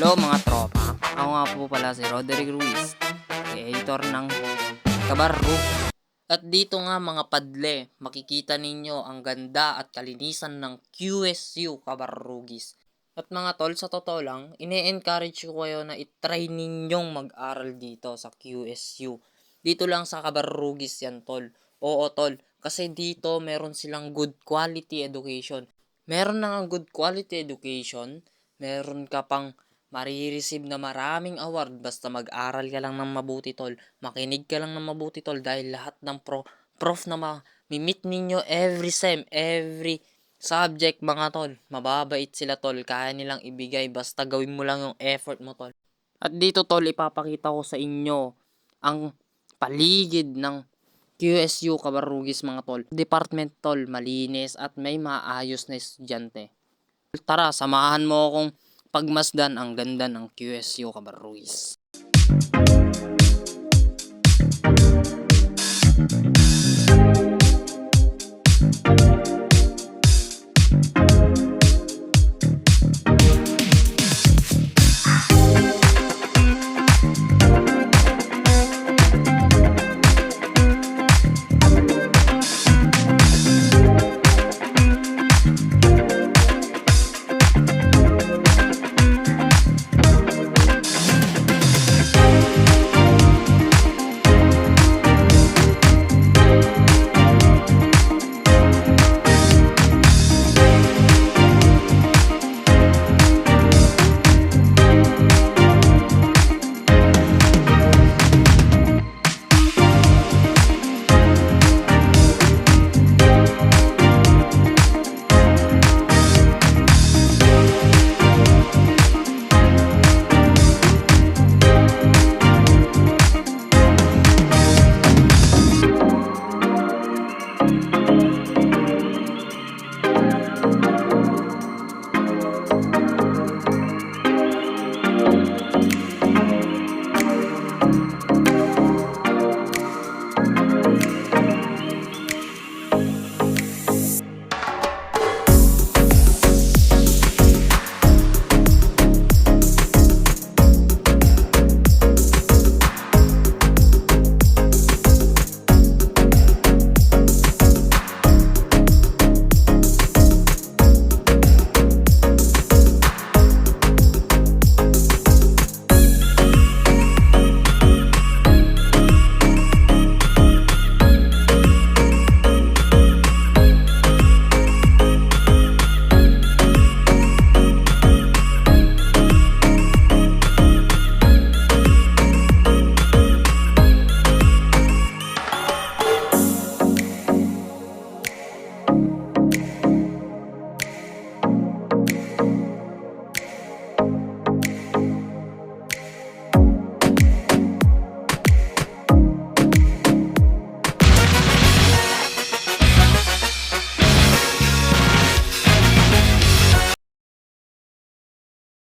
Hello mga tropa, ako nga po pala si Roderick Ruiz, editor ng Kabarro. At dito nga mga padle, makikita ninyo ang ganda at kalinisan ng QSU Kabarrugis. At mga tol, sa totoo lang, ine-encourage ko kayo na itry ninyong mag-aral dito sa QSU. Dito lang sa Kabarrugis yan tol. Oo tol, kasi dito meron silang good quality education. Meron na nga good quality education, meron ka pang marireceive na maraming award basta mag-aral ka lang ng mabuti tol. Makinig ka lang ng mabuti tol dahil lahat ng prof na ma-meet ninyo every sem, every subject mga tol. Mababait sila tol, kaya nilang ibigay basta gawin mo lang yung effort mo tol. At dito tol, ipapakita ko sa inyo ang paligid ng QSU Kabarrugis mga tol. Department tol, malinis at may maayos na estudyante. Tara, samahan mo akong pagmasdan ang ganda ng QSU Kabarrugis.